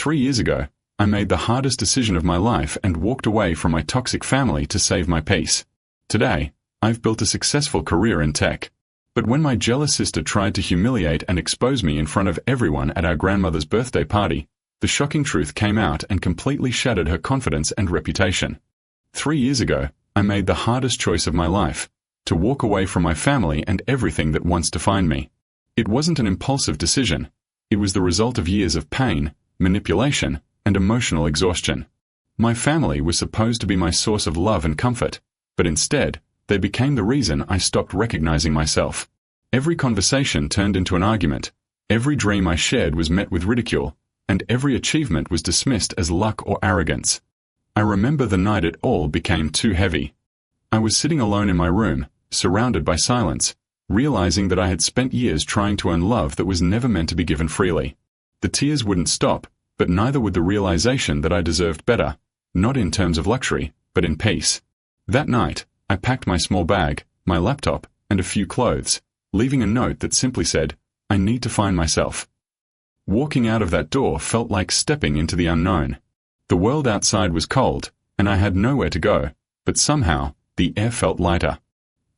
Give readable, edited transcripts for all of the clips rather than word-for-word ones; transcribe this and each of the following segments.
3 years ago, I made the hardest decision of my life and walked away from my toxic family to save my peace. Today, I've built a successful career in tech. But when my jealous sister tried to humiliate and expose me in front of everyone at our grandmother's birthday party, the shocking truth came out and completely shattered her confidence and reputation. 3 years ago, I made the hardest choice of my life, to walk away from my family and everything that once defined me. It wasn't an impulsive decision. It was the result of years of pain, manipulation, and emotional exhaustion. My family was supposed to be my source of love and comfort, but instead, they became the reason I stopped recognizing myself. Every conversation turned into an argument, every dream I shared was met with ridicule, and every achievement was dismissed as luck or arrogance. I remember the night it all became too heavy. I was sitting alone in my room, surrounded by silence, realizing that I had spent years trying to earn love that was never meant to be given freely. The tears wouldn't stop, but neither would the realization that I deserved better, not in terms of luxury, but in peace. That night, I packed my small bag, my laptop, and a few clothes, leaving a note that simply said, "I need to find myself." Walking out of that door felt like stepping into the unknown. The world outside was cold, and I had nowhere to go, but somehow, the air felt lighter.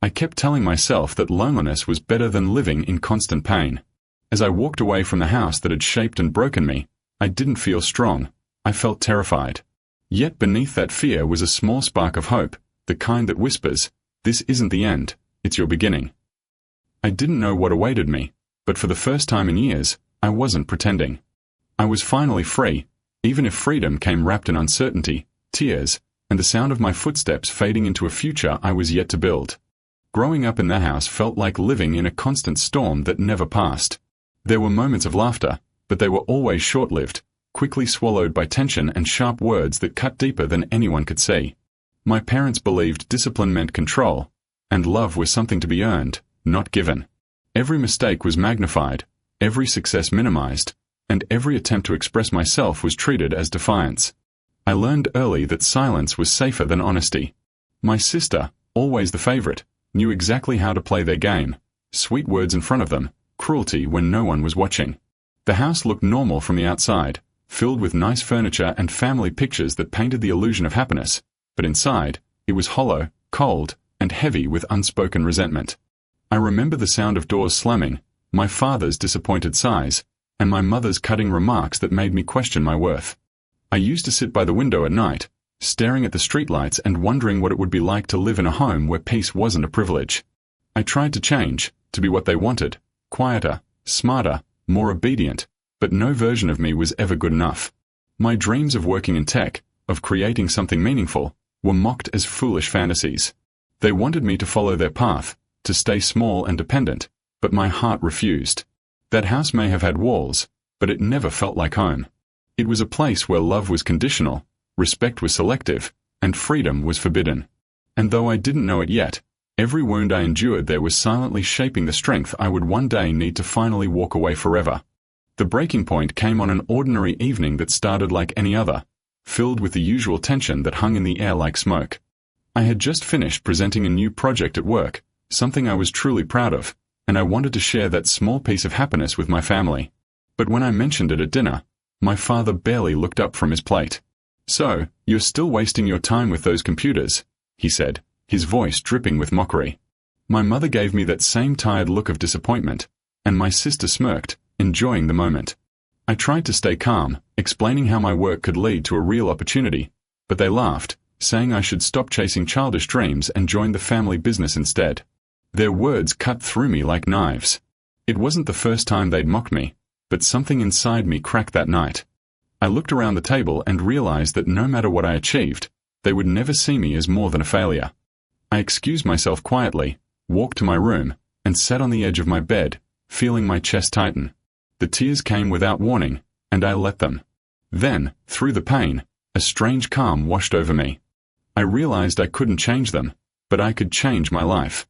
I kept telling myself that loneliness was better than living in constant pain. As I walked away from the house that had shaped and broken me, I didn't feel strong, I felt terrified. Yet beneath that fear was a small spark of hope, the kind that whispers, "This isn't the end, it's your beginning." I didn't know what awaited me, but for the first time in years, I wasn't pretending. I was finally free, even if freedom came wrapped in uncertainty, tears, and the sound of my footsteps fading into a future I was yet to build. Growing up in that house felt like living in a constant storm that never passed. There were moments of laughter, but they were always short-lived, quickly swallowed by tension and sharp words that cut deeper than anyone could see. My parents believed discipline meant control, and love was something to be earned, not given. Every mistake was magnified, every success minimized, and every attempt to express myself was treated as defiance. I learned early that silence was safer than honesty. My sister, always the favorite, knew exactly how to play their game, sweet words in front of them, cruelty when no one was watching. The house looked normal from the outside, filled with nice furniture and family pictures that painted the illusion of happiness, but inside, it was hollow, cold, and heavy with unspoken resentment. I remember the sound of doors slamming, my father's disappointed sighs, and my mother's cutting remarks that made me question my worth. I used to sit by the window at night, staring at the streetlights and wondering what it would be like to live in a home where peace wasn't a privilege. I tried to change, to be what they wanted, quieter, smarter, more obedient, but no version of me was ever good enough. My dreams of working in tech, of creating something meaningful, were mocked as foolish fantasies. They wanted me to follow their path, to stay small and dependent, but my heart refused. That house may have had walls, but it never felt like home. It was a place where love was conditional, respect was selective, and freedom was forbidden. And though I didn't know it yet, every wound I endured there was silently shaping the strength I would one day need to finally walk away forever. The breaking point came on an ordinary evening that started like any other, filled with the usual tension that hung in the air like smoke. I had just finished presenting a new project at work, something I was truly proud of, and I wanted to share that small piece of happiness with my family. But when I mentioned it at dinner, my father barely looked up from his plate. "So, you're still wasting your time with those computers," he said, his voice dripping with mockery. My mother gave me that same tired look of disappointment, and my sister smirked, enjoying the moment. I tried to stay calm, explaining how my work could lead to a real opportunity, but they laughed, saying I should stop chasing childish dreams and join the family business instead. Their words cut through me like knives. It wasn't the first time they'd mocked me, but something inside me cracked that night. I looked around the table and realized that no matter what I achieved, they would never see me as more than a failure. I excused myself quietly, walked to my room, and sat on the edge of my bed, feeling my chest tighten. The tears came without warning, and I let them. Then, through the pain, a strange calm washed over me. I realized I couldn't change them, but I could change my life.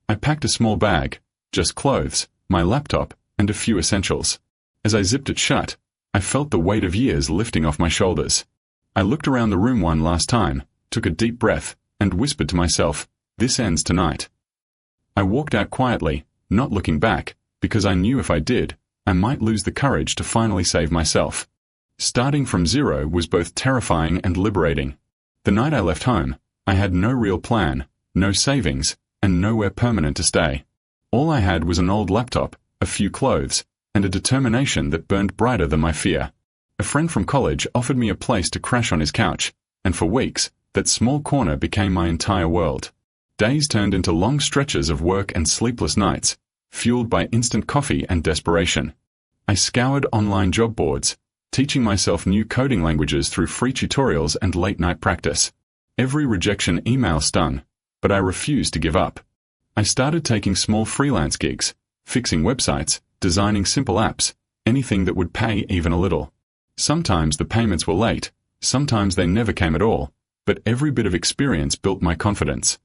I packed a small bag, just clothes, my laptop, and a few essentials. As I zipped it shut, I felt the weight of years lifting off my shoulders. I looked around the room one last time, took a deep breath, and whispered to myself, "This ends tonight." I walked out quietly, not looking back, because I knew if I did, I might lose the courage to finally save myself. Starting from zero was both terrifying and liberating. The night I left home, I had no real plan, no savings, and nowhere permanent to stay. All I had was an old laptop, a few clothes, and a determination that burned brighter than my fear. A friend from college offered me a place to crash on his couch, and for weeks, that small corner became my entire world. Days turned into long stretches of work and sleepless nights, fueled by instant coffee and desperation. I scoured online job boards, teaching myself new coding languages through free tutorials and late-night practice. Every rejection email stung, but I refused to give up. I started taking small freelance gigs, fixing websites, designing simple apps, anything that would pay even a little. Sometimes the payments were late, sometimes they never came at all, but every bit of experience built my confidence.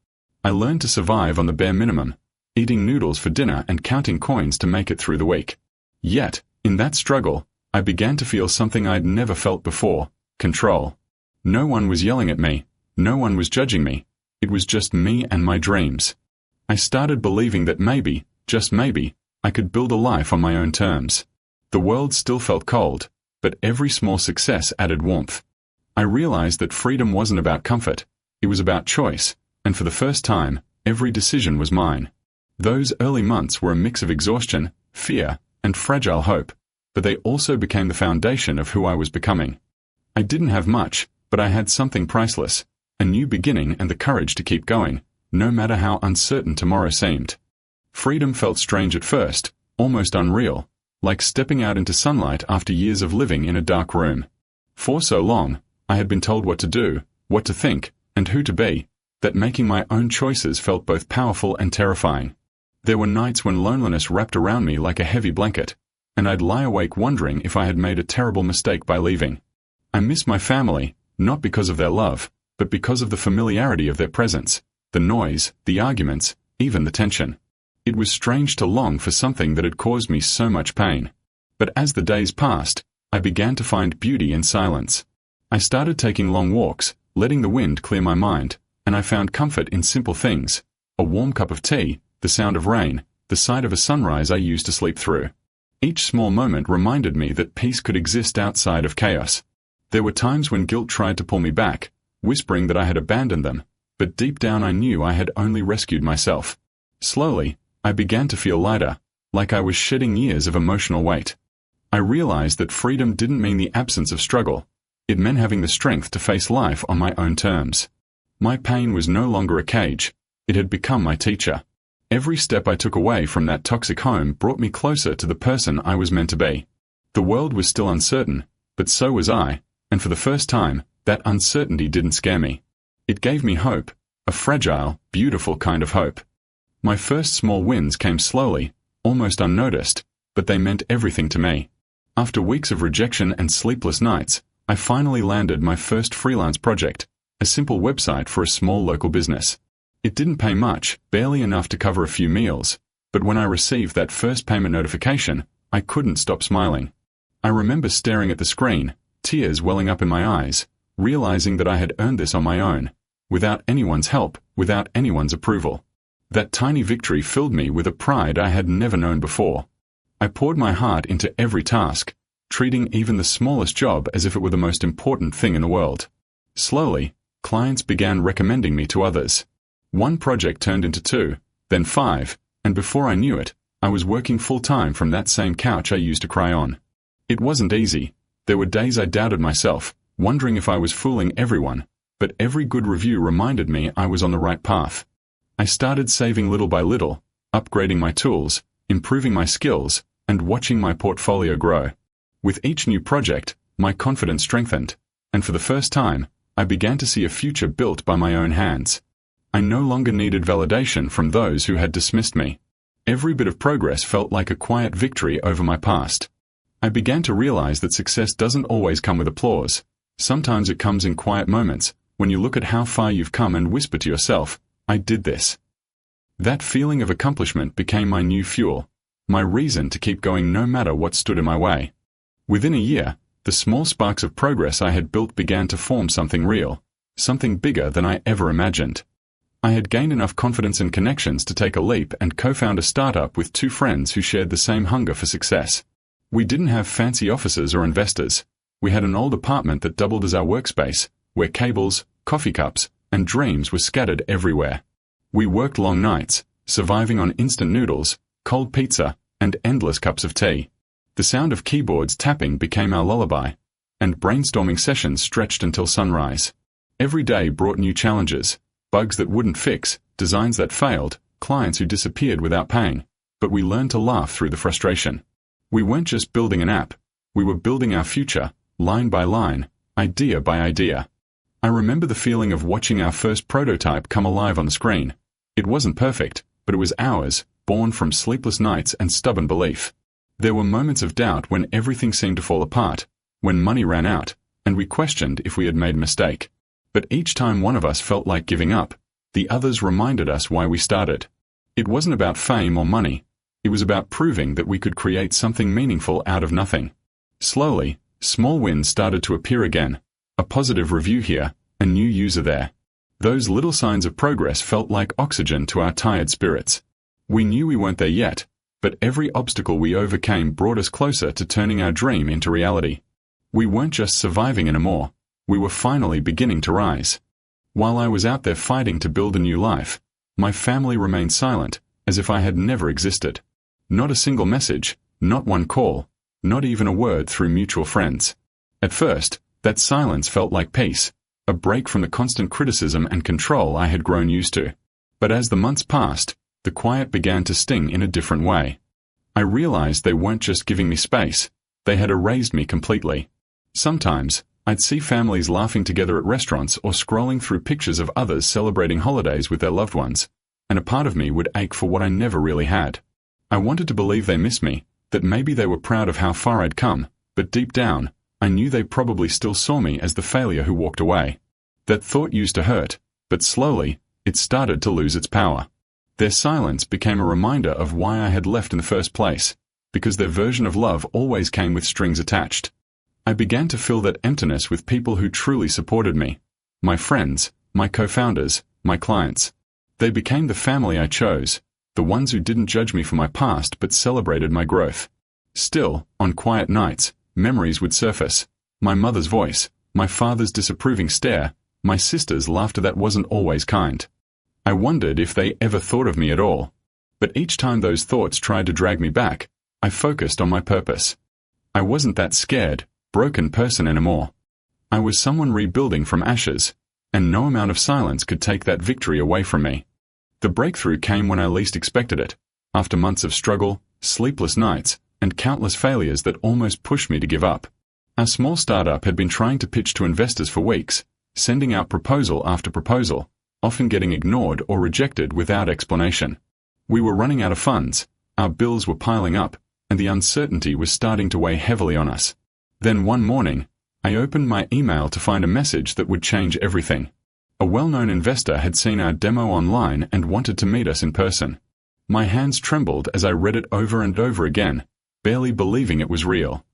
I learned to survive on the bare minimum, eating noodles for dinner and counting coins to make it through the week. Yet, in that struggle, I began to feel something I'd never felt before: control. No one was yelling at me, no one was judging me, it was just me and my dreams. I started believing that maybe, just maybe, I could build a life on my own terms. The world still felt cold, but every small success added warmth. I realized that freedom wasn't about comfort, it was about choice, and for the first time, every decision was mine. Those early months were a mix of exhaustion, fear, and fragile hope, but they also became the foundation of who I was becoming. I didn't have much, but I had something priceless, a new beginning and the courage to keep going, no matter how uncertain tomorrow seemed. Freedom felt strange at first, almost unreal, like stepping out into sunlight after years of living in a dark room. For so long, I had been told what to do, what to think, and who to be, that making my own choices felt both powerful and terrifying. There were nights when loneliness wrapped around me like a heavy blanket, and I'd lie awake wondering if I had made a terrible mistake by leaving. I miss my family, not because of their love, but because of the familiarity of their presence, the noise, the arguments, even the tension. It was strange to long for something that had caused me so much pain. But as the days passed, I began to find beauty in silence. I started taking long walks, letting the wind clear my mind, and I found comfort in simple things: a warm cup of tea, the sound of rain, the sight of a sunrise I used to sleep through. Each small moment reminded me that peace could exist outside of chaos. There were times when guilt tried to pull me back, whispering that I had abandoned them, but deep down I knew I had only rescued myself. Slowly, I began to feel lighter, like I was shedding years of emotional weight. I realized that freedom didn't mean the absence of struggle. It meant having the strength to face life on my own terms. My pain was no longer a cage. It had become my teacher. Every step I took away from that toxic home brought me closer to the person I was meant to be. The world was still uncertain, but so was I, and for the first time, that uncertainty didn't scare me. It gave me hope, a fragile, beautiful kind of hope. My first small wins came slowly, almost unnoticed, but they meant everything to me. After weeks of rejection and sleepless nights, I finally landed my first freelance project, a simple website for a small local business. It didn't pay much, barely enough to cover a few meals, but when I received that first payment notification, I couldn't stop smiling. I remember staring at the screen, tears welling up in my eyes, realizing that I had earned this on my own, without anyone's help, without anyone's approval. That tiny victory filled me with a pride I had never known before. I poured my heart into every task, treating even the smallest job as if it were the most important thing in the world. Slowly, clients began recommending me to others. One project turned into 2, then 5, and before I knew it, I was working full-time from that same couch I used to cry on. It wasn't easy. There were days I doubted myself, wondering if I was fooling everyone, but every good review reminded me I was on the right path. I started saving little by little, upgrading my tools, improving my skills, and watching my portfolio grow. With each new project, my confidence strengthened, and for the first time, I began to see a future built by my own hands. I no longer needed validation from those who had dismissed me. Every bit of progress felt like a quiet victory over my past. I began to realize that success doesn't always come with applause. Sometimes it comes in quiet moments, when you look at how far you've come and whisper to yourself, "I did this." That feeling of accomplishment became my new fuel, my reason to keep going no matter what stood in my way. Within a year, the small sparks of progress I had built began to form something real, something bigger than I ever imagined. I had gained enough confidence and connections to take a leap and co-found a startup with 2 friends who shared the same hunger for success. We didn't have fancy offices or investors. We had an old apartment that doubled as our workspace, where cables, coffee cups, and dreams were scattered everywhere. We worked long nights, surviving on instant noodles, cold pizza, and endless cups of tea. The sound of keyboards tapping became our lullaby, and brainstorming sessions stretched until sunrise. Every day brought new challenges, bugs that wouldn't fix, designs that failed, clients who disappeared without paying, but we learned to laugh through the frustration. We weren't just building an app, we were building our future, line by line, idea by idea. I remember the feeling of watching our first prototype come alive on the screen. It wasn't perfect, but it was ours, born from sleepless nights and stubborn belief. There were moments of doubt when everything seemed to fall apart, when money ran out, and we questioned if we had made a mistake. But each time one of us felt like giving up, the others reminded us why we started. It wasn't about fame or money. It was about proving that we could create something meaningful out of nothing. Slowly, small wins started to appear again. A positive review here, a new user there. Those little signs of progress felt like oxygen to our tired spirits. We knew we weren't there yet, but every obstacle we overcame brought us closer to turning our dream into reality. We weren't just surviving anymore. We were finally beginning to rise. While I was out there fighting to build a new life, my family remained silent, as if I had never existed. Not a single message, not one call, not even a word through mutual friends. At first, that silence felt like peace, a break from the constant criticism and control I had grown used to. But as the months passed, the quiet began to sting in a different way. I realized they weren't just giving me space, they had erased me completely. Sometimes, I'd see families laughing together at restaurants or scrolling through pictures of others celebrating holidays with their loved ones, and a part of me would ache for what I never really had. I wanted to believe they missed me, that maybe they were proud of how far I'd come, but deep down, I knew they probably still saw me as the failure who walked away. That thought used to hurt, but slowly, it started to lose its power. Their silence became a reminder of why I had left in the first place, because their version of love always came with strings attached. I began to fill that emptiness with people who truly supported me. My friends, my co-founders, my clients. They became the family I chose, the ones who didn't judge me for my past but celebrated my growth. Still, on quiet nights, memories would surface. My mother's voice, my father's disapproving stare, my sister's laughter that wasn't always kind. I wondered if they ever thought of me at all. But each time those thoughts tried to drag me back, I focused on my purpose. I wasn't that scared, broken person anymore. I was someone rebuilding from ashes, and no amount of silence could take that victory away from me. The breakthrough came when I least expected it, after months of struggle, sleepless nights, and countless failures that almost pushed me to give up. Our small startup had been trying to pitch to investors for weeks, sending out proposal after proposal, often getting ignored or rejected without explanation. We were running out of funds, our bills were piling up, and the uncertainty was starting to weigh heavily on us. Then one morning, I opened my email to find a message that would change everything. A well-known investor had seen our demo online and wanted to meet us in person. My hands trembled as I read it over and over again, barely believing it was real.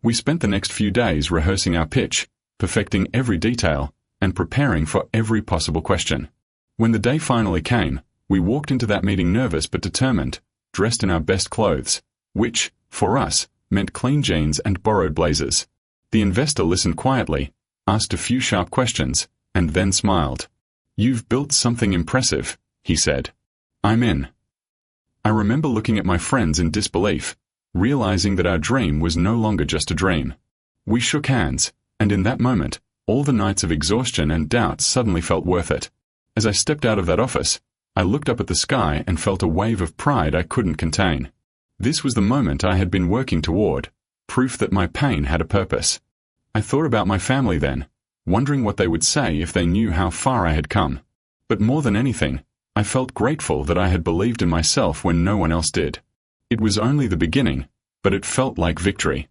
We spent the next few days rehearsing our pitch, perfecting every detail, and preparing for every possible question. When the day finally came, we walked into that meeting nervous but determined, dressed in our best clothes, which, for us, meant clean jeans and borrowed blazers. The investor listened quietly, asked a few sharp questions, and then smiled. "You've built something impressive," he said. "I'm in." I remember looking at my friends in disbelief, realizing that our dream was no longer just a dream. We shook hands, and in that moment, all the nights of exhaustion and doubt suddenly felt worth it. As I stepped out of that office, I looked up at the sky and felt a wave of pride I couldn't contain. This was the moment I had been working toward, proof that my pain had a purpose. I thought about my family then, wondering what they would say if they knew how far I had come. But more than anything, I felt grateful that I had believed in myself when no one else did. It was only the beginning, but it felt like victory.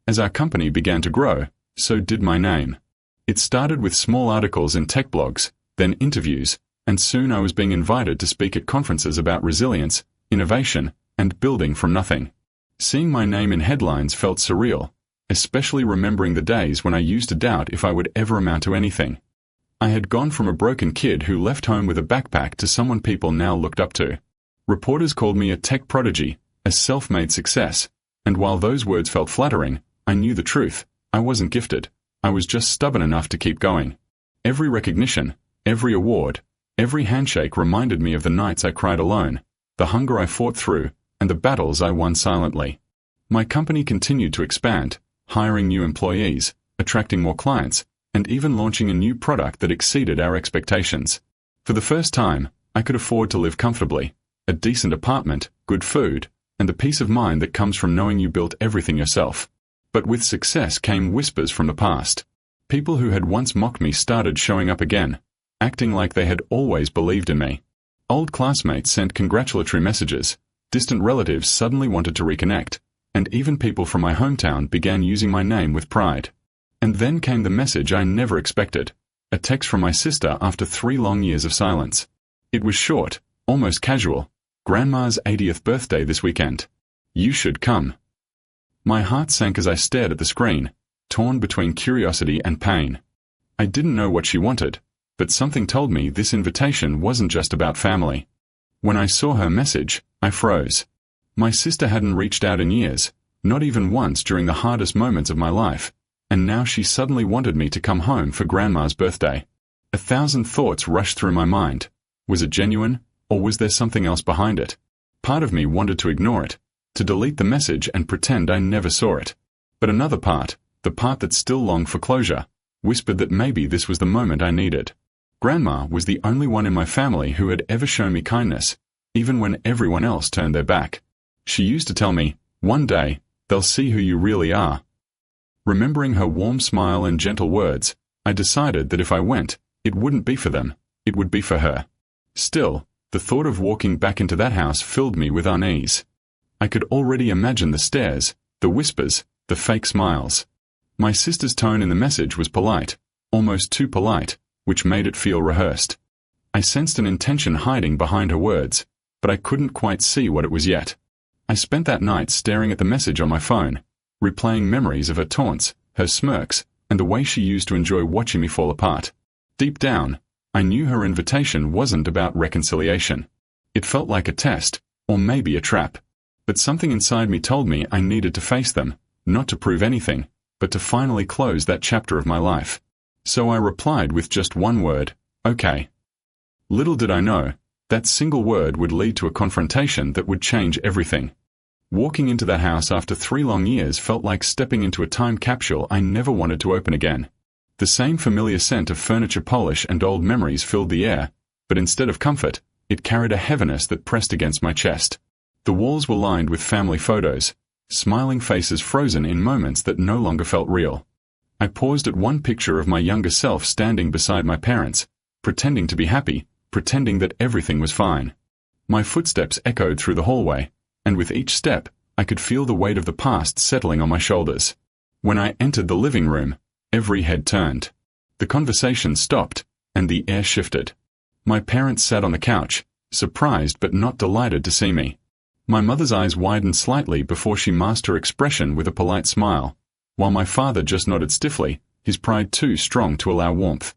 As our company began to grow, so did my name. It started with small articles in tech blogs, then interviews, and soon I was being invited to speak at conferences about resilience, innovation, and building from nothing. Seeing my name in headlines felt surreal, especially remembering the days when I used to doubt if I would ever amount to anything. I had gone from a broken kid who left home with a backpack to someone people now looked up to. Reporters called me a tech prodigy, a self-made success, and while those words felt flattering, I knew the truth. I wasn't gifted. I was just stubborn enough to keep going. Every recognition, every award, every handshake reminded me of the nights I cried alone, the hunger I fought through, and the battles I won silently. My company continued to expand, hiring new employees, attracting more clients, and even launching a new product that exceeded our expectations. For the first time, I could afford to live comfortably, a decent apartment, good food, and the peace of mind that comes from knowing you built everything yourself. But with success came whispers from the past. People who had once mocked me started showing up again, acting like they had always believed in me. Old classmates sent congratulatory messages, distant relatives suddenly wanted to reconnect, and even people from my hometown began using my name with pride. And then came the message I never expected, a text from my sister after 3 long years of silence. It was short, almost casual. Grandma's 80th birthday this weekend. You should come. My heart sank as I stared at the screen, torn between curiosity and pain. I didn't know what she wanted, but something told me this invitation wasn't just about family. When I saw her message, I froze. My sister hadn't reached out in years, not even once during the hardest moments of my life, and now she suddenly wanted me to come home for Grandma's birthday. 1,000 thoughts rushed through my mind. Was it genuine, or was there something else behind it? Part of me wanted to ignore it, to delete the message and pretend I never saw it. But another part, the part that still longed for closure, whispered that maybe this was the moment I needed. Grandma was the only one in my family who had ever shown me kindness, even when everyone else turned their back. She used to tell me, one day, they'll see who you really are. Remembering her warm smile and gentle words, I decided that if I went, it wouldn't be for them, it would be for her. Still, the thought of walking back into that house filled me with unease. I could already imagine the stares, the whispers, the fake smiles. My sister's tone in the message was polite, almost too polite, which made it feel rehearsed. I sensed an intention hiding behind her words, but I couldn't quite see what it was yet. I spent that night staring at the message on my phone, replaying memories of her taunts, her smirks, and the way she used to enjoy watching me fall apart. Deep down, I knew her invitation wasn't about reconciliation. It felt like a test, or maybe a trap. But something inside me told me I needed to face them, not to prove anything, but to finally close that chapter of my life. So I replied with just one word, okay. Little did I know, that single word would lead to a confrontation that would change everything. Walking into that house after 3 long years felt like stepping into a time capsule I never wanted to open again. The same familiar scent of furniture polish and old memories filled the air, but instead of comfort, it carried a heaviness that pressed against my chest. The walls were lined with family photos, smiling faces frozen in moments that no longer felt real. I paused at one picture of my younger self standing beside my parents, pretending to be happy, pretending that everything was fine. My footsteps echoed through the hallway, and with each step, I could feel the weight of the past settling on my shoulders. When I entered the living room, every head turned. The conversation stopped, and the air shifted. My parents sat on the couch, surprised but not delighted to see me. My mother's eyes widened slightly before she masked her expression with a polite smile, while my father just nodded stiffly, his pride too strong to allow warmth.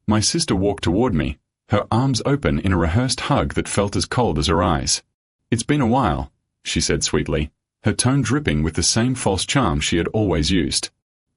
My sister walked toward me, her arms open in a rehearsed hug that felt as cold as her eyes. "It's been a while," she said sweetly, her tone dripping with the same false charm she had always used.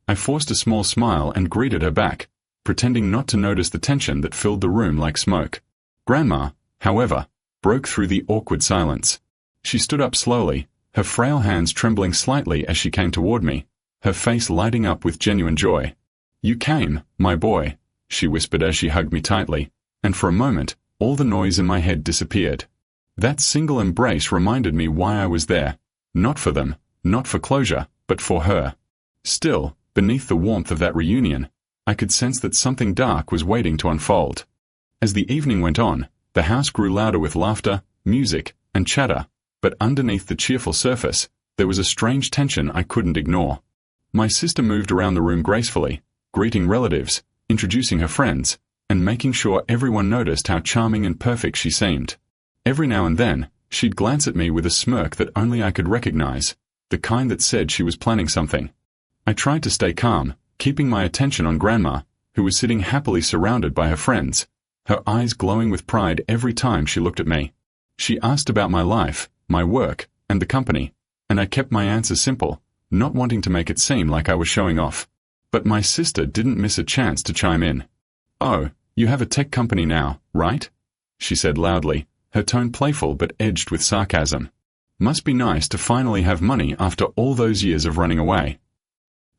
I forced a small smile and greeted her back, pretending not to notice the tension that filled the room like smoke. Grandma, however, broke through the awkward silence. She stood up slowly, her frail hands trembling slightly as she came toward me, her face lighting up with genuine joy. "You came, my boy," she whispered as she hugged me tightly, and for a moment, all the noise in my head disappeared. That single embrace reminded me why I was there, not for them, not for closure, but for her. Still, beneath the warmth of that reunion, I could sense that something dark was waiting to unfold. As the evening went on, the house grew louder with laughter, music, and chatter, but underneath the cheerful surface, there was a strange tension I couldn't ignore. My sister moved around the room gracefully, greeting relatives, introducing her friends, and making sure everyone noticed how charming and perfect she seemed. Every now and then, she'd glance at me with a smirk that only I could recognize, the kind that said she was planning something. I tried to stay calm, keeping my attention on Grandma, who was sitting happily surrounded by her friends, her eyes glowing with pride every time she looked at me. She asked about my life, my work, and the company, and I kept my answer simple, not wanting to make it seem like I was showing off. But my sister didn't miss a chance to chime in. "Oh, you have a tech company now, right?" she said loudly, her tone playful but edged with sarcasm. "Must be nice to finally have money after all those years of running away."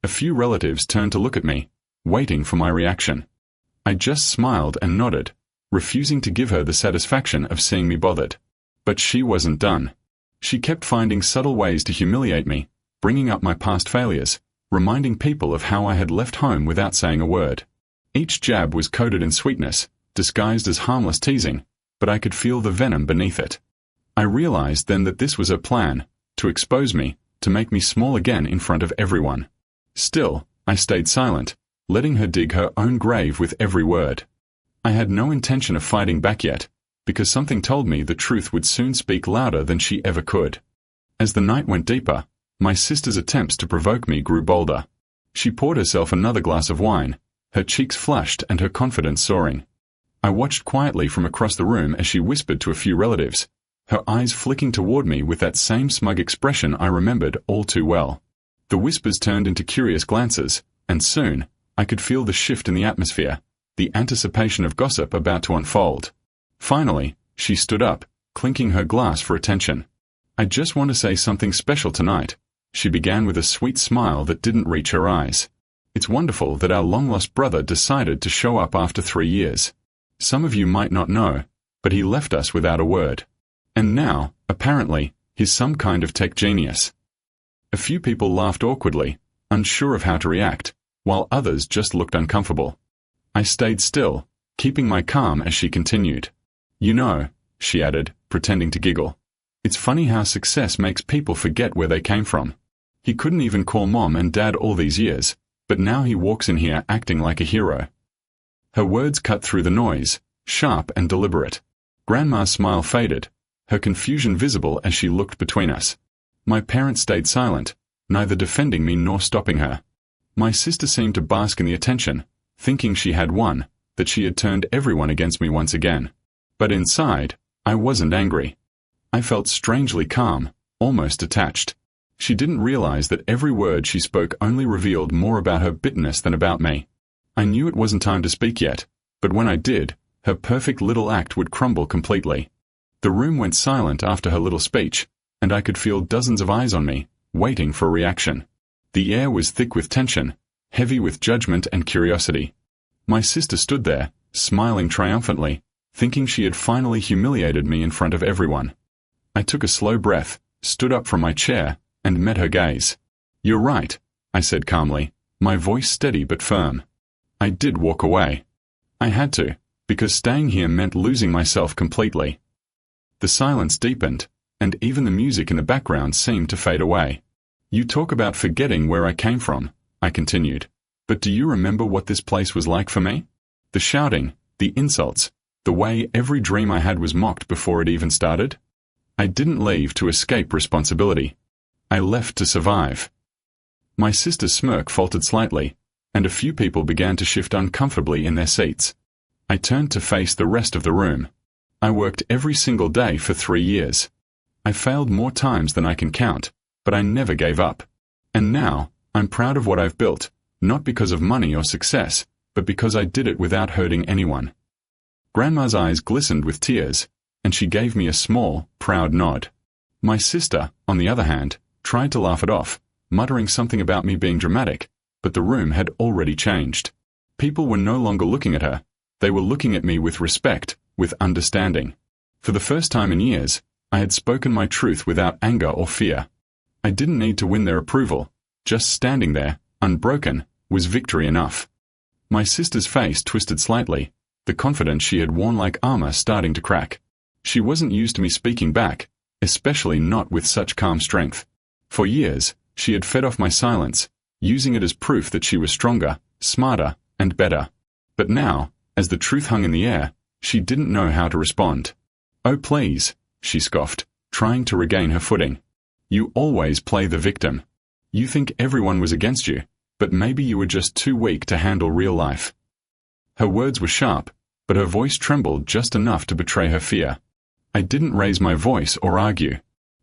A few relatives turned to look at me, waiting for my reaction. I just smiled and nodded, refusing to give her the satisfaction of seeing me bothered. But she wasn't done. She kept finding subtle ways to humiliate me, bringing up my past failures, reminding people of how I had left home without saying a word. Each jab was coated in sweetness, disguised as harmless teasing, but I could feel the venom beneath it. I realized then that this was her plan, to expose me, to make me small again in front of everyone. Still, I stayed silent, letting her dig her own grave with every word. I had no intention of fighting back yet, because something told me the truth would soon speak louder than she ever could. As the night went deeper, my sister's attempts to provoke me grew bolder. She poured herself another glass of wine, her cheeks flushed and her confidence soaring. I watched quietly from across the room as she whispered to a few relatives, her eyes flicking toward me with that same smug expression I remembered all too well. The whispers turned into curious glances, and soon, I could feel the shift in the atmosphere, the anticipation of gossip about to unfold. Finally, she stood up, clinking her glass for attention. "I just want to say something special tonight," she began with a sweet smile that didn't reach her eyes. "It's wonderful that our long-lost brother decided to show up after 3 years. Some of you might not know, but he left us without a word. And now, apparently, he's some kind of tech genius." A few people laughed awkwardly, unsure of how to react, while others just looked uncomfortable. I stayed still, keeping my calm as she continued. "You know," she added, pretending to giggle, "it's funny how success makes people forget where they came from. He couldn't even call Mom and Dad all these years, but now he walks in here acting like a hero." Her words cut through the noise, sharp and deliberate. Grandma's smile faded, her confusion visible as she looked between us. My parents stayed silent, neither defending me nor stopping her. My sister seemed to bask in the attention, thinking she had won, that she had turned everyone against me once again. But inside, I wasn't angry. I felt strangely calm, almost detached. She didn't realize that every word she spoke only revealed more about her bitterness than about me. I knew it wasn't time to speak yet, but when I did, her perfect little act would crumble completely. The room went silent after her little speech, and I could feel dozens of eyes on me, waiting for a reaction. The air was thick with tension, heavy with judgment and curiosity. My sister stood there, smiling triumphantly, thinking she had finally humiliated me in front of everyone. I took a slow breath, stood up from my chair, and met her gaze. "You're right," I said calmly, my voice steady but firm. I did walk away. I had to, because staying here meant losing myself completely. The silence deepened, and even the music in the background seemed to fade away. "You talk about forgetting where I came from," I continued, "but do you remember what this place was like for me? The shouting, the insults, the way every dream I had was mocked before it even started? I didn't leave to escape responsibility. I left to survive." My sister's smirk faltered slightly, and a few people began to shift uncomfortably in their seats. I turned to face the rest of the room. I worked every single day for 3 years. I failed more times than I can count, but I never gave up. And now, I'm proud of what I've built, not because of money or success, but because I did it without hurting anyone. Grandma's eyes glistened with tears, and she gave me a small, proud nod. My sister, on the other hand, tried to laugh it off, muttering something about me being dramatic, but the room had already changed. People were no longer looking at her. They were looking at me with respect, with understanding. For the first time in years, I had spoken my truth without anger or fear. I didn't need to win their approval. Just standing there, unbroken, was victory enough. My sister's face twisted slightly, the confidence she had worn like armor starting to crack. She wasn't used to me speaking back, especially not with such calm strength. For years, she had fed off my silence, using it as proof that she was stronger, smarter, and better. But now, as the truth hung in the air, she didn't know how to respond. "Oh please," she scoffed, trying to regain her footing. "You always play the victim. You think everyone was against you, but maybe you were just too weak to handle real life." Her words were sharp, but her voice trembled just enough to betray her fear. I didn't raise my voice or argue.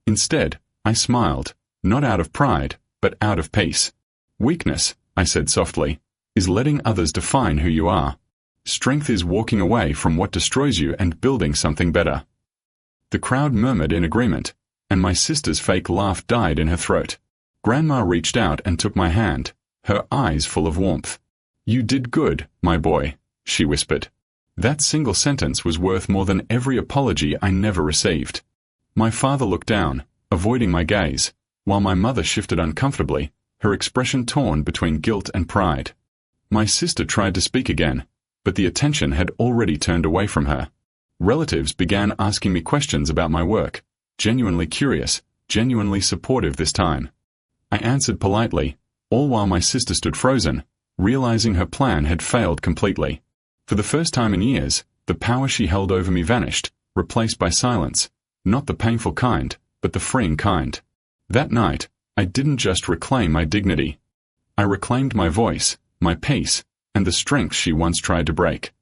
Instead, I smiled, not out of pride, but out of peace. Weakness, I said softly, is letting others define who you are. Strength is walking away from what destroys you and building something better. The crowd murmured in agreement, and my sister's fake laugh died in her throat. Grandma reached out and took my hand, her eyes full of warmth. You did good, my boy, she whispered. That single sentence was worth more than every apology I never received. My father looked down, avoiding my gaze, while my mother shifted uncomfortably, her expression torn between guilt and pride. My sister tried to speak again, but the attention had already turned away from her. Relatives began asking me questions about my work, genuinely curious, genuinely supportive this time. I answered politely, all while my sister stood frozen, realizing her plan had failed completely. For the first time in years, the power she held over me vanished, replaced by silence, not the painful kind, but the freeing kind. That night, I didn't just reclaim my dignity. I reclaimed my voice, my peace, and the strength she once tried to break.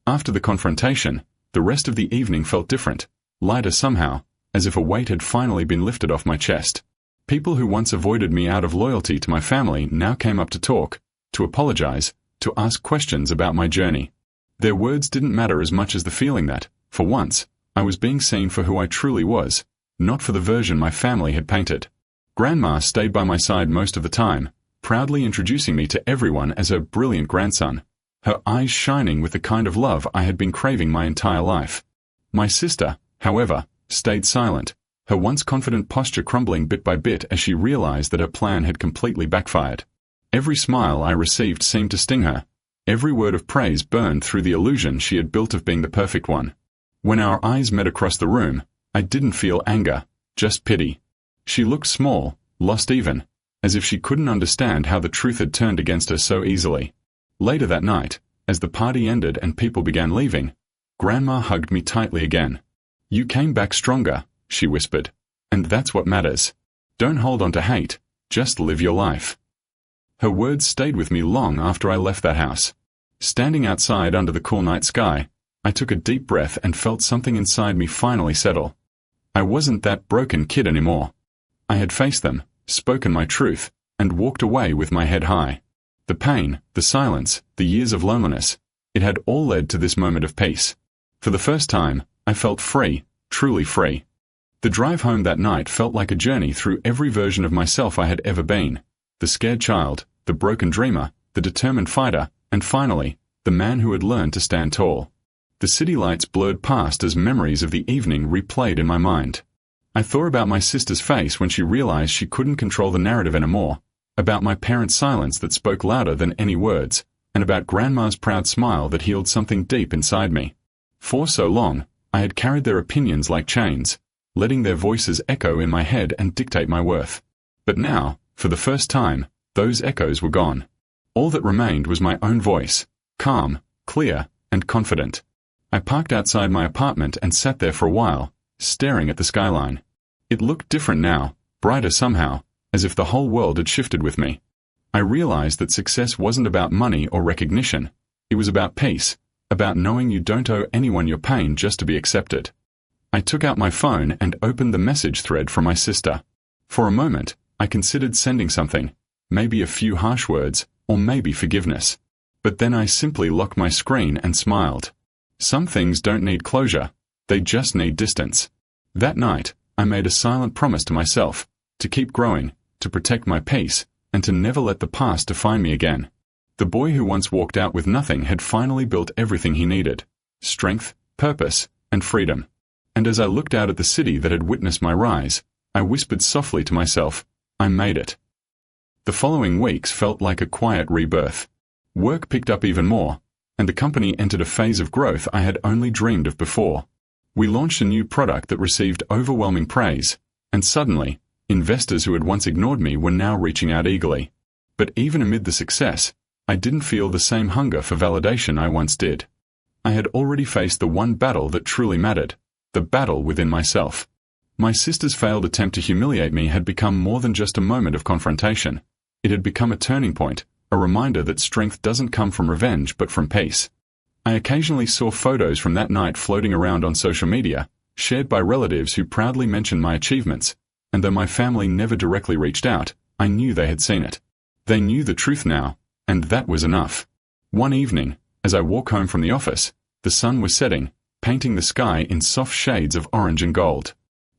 After the confrontation, the rest of the evening felt different, lighter somehow, as if a weight had finally been lifted off my chest. People who once avoided me out of loyalty to my family now came up to talk, to apologize, to ask questions about my journey. Their words didn't matter as much as the feeling that, for once, I was being seen for who I truly was, not for the version my family had painted. Grandma stayed by my side most of the time, proudly introducing me to everyone as her brilliant grandson, her eyes shining with the kind of love I had been craving my entire life. My sister, however, stayed silent, her once confident posture crumbling bit by bit as she realized that her plan had completely backfired. Every smile I received seemed to sting her. Every word of praise burned through the illusion she had built of being the perfect one. When our eyes met across the room, I didn't feel anger, just pity. She looked small, lost even, as if she couldn't understand how the truth had turned against her so easily. Later that night, as the party ended and people began leaving, Grandma hugged me tightly again. You came back stronger, she whispered, and that's what matters. Don't hold on to hate, just live your life. Her words stayed with me long after I left that house. Standing outside under the cool night sky, I took a deep breath and felt something inside me finally settle. I wasn't that broken kid anymore. I had faced them, spoken my truth, and walked away with my head high. The pain, the silence, the years of loneliness, it had all led to this moment of peace. For the first time, I felt free, truly free. The drive home that night felt like a journey through every version of myself I had ever been. The scared child, the broken dreamer, the determined fighter, and finally, the man who had learned to stand tall. The city lights blurred past as memories of the evening replayed in my mind. I thought about my sister's face when she realized she couldn't control the narrative anymore, about my parents' silence that spoke louder than any words, and about Grandma's proud smile that healed something deep inside me. For so long, I had carried their opinions like chains, letting their voices echo in my head and dictate my worth. But now, for the first time, those echoes were gone. All that remained was my own voice, calm, clear, and confident. I parked outside my apartment and sat there for a while, staring at the skyline. It looked different now, brighter somehow, as if the whole world had shifted with me. I realized that success wasn't about money or recognition. It was about peace, about knowing you don't owe anyone your pain just to be accepted. I took out my phone and opened the message thread from my sister. For a moment, I considered sending something, maybe a few harsh words, or maybe forgiveness. But then I simply locked my screen and smiled. Some things don't need closure, they just need distance. That night, I made a silent promise to myself, to keep growing, to protect my peace, and to never let the past define me again. The boy who once walked out with nothing had finally built everything he needed: strength, purpose, and freedom. And as I looked out at the city that had witnessed my rise, I whispered softly to myself, I made it. The following weeks felt like a quiet rebirth. Work picked up even more, and the company entered a phase of growth I had only dreamed of before. We launched a new product that received overwhelming praise, and suddenly, investors who had once ignored me were now reaching out eagerly. But even amid the success, I didn't feel the same hunger for validation I once did. I had already faced the one battle that truly mattered, the battle within myself. My sister's failed attempt to humiliate me had become more than just a moment of confrontation. It had become a turning point, a reminder that strength doesn't come from revenge but from peace. I occasionally saw photos from that night floating around on social media, shared by relatives who proudly mentioned my achievements, and though my family never directly reached out, I knew they had seen it. They knew the truth now, and that was enough. One evening, as I walk home from the office, the sun was setting, painting the sky in soft shades of orange and gold.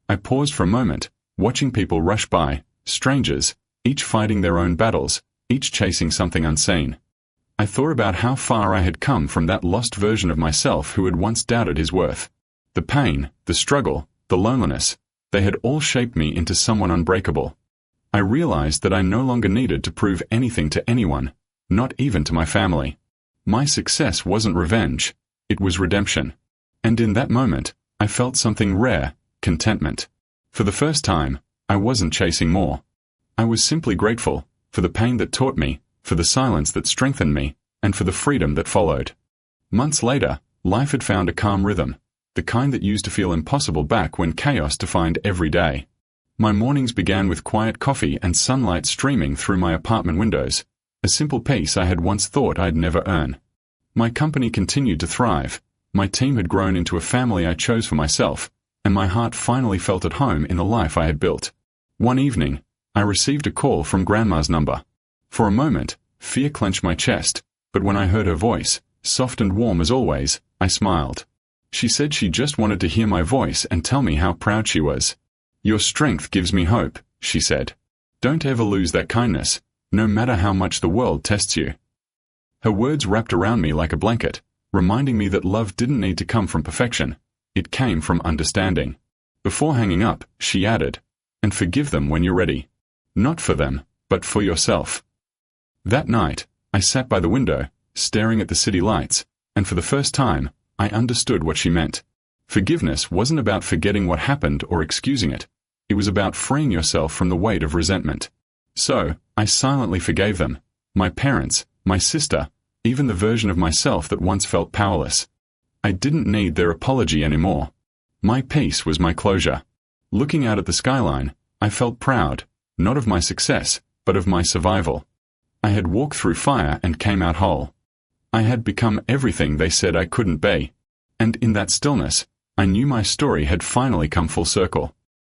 I paused for a moment, watching people rush by, strangers, each fighting their own battles, each chasing something unseen. I thought about how far I had come from that lost version of myself who had once doubted his worth. The pain, the struggle, the loneliness, they had all shaped me into someone unbreakable. I realized that I no longer needed to prove anything to anyone, not even to my family. My success wasn't revenge, it was redemption. And in that moment, I felt something rare, contentment. For the first time, I wasn't chasing more. I was simply grateful, for the pain that taught me, for the silence that strengthened me, and for the freedom that followed. Months later, life had found a calm rhythm, the kind that used to feel impossible back when chaos defined every day. My mornings began with quiet coffee and sunlight streaming through my apartment windows, a simple peace I had once thought I'd never earn. My company continued to thrive, my team had grown into a family I chose for myself, and my heart finally felt at home in the life I had built. One evening, I received a call from Grandma's number. For a moment, fear clenched my chest, but when I heard her voice, soft and warm as always, I smiled. She said she just wanted to hear my voice and tell me how proud she was. "Your strength gives me hope," she said. "Don't ever lose that kindness, no matter how much the world tests you." Her words wrapped around me like a blanket, reminding me that love didn't need to come from perfection, it came from understanding. Before hanging up, she added, "And forgive them when you're ready. Not for them, but for yourself." That night, I sat by the window, staring at the city lights, and for the first time, I understood what she meant. Forgiveness wasn't about forgetting what happened or excusing it. It was about freeing yourself from the weight of resentment. So, I silently forgave them, my parents, my sister, even the version of myself that once felt powerless. I didn't need their apology anymore. My peace was my closure. Looking out at the skyline, I felt proud, not of my success, but of my survival. I had walked through fire and came out whole. I had become everything they said I couldn't be. And in that stillness, I knew my story had finally come full circle.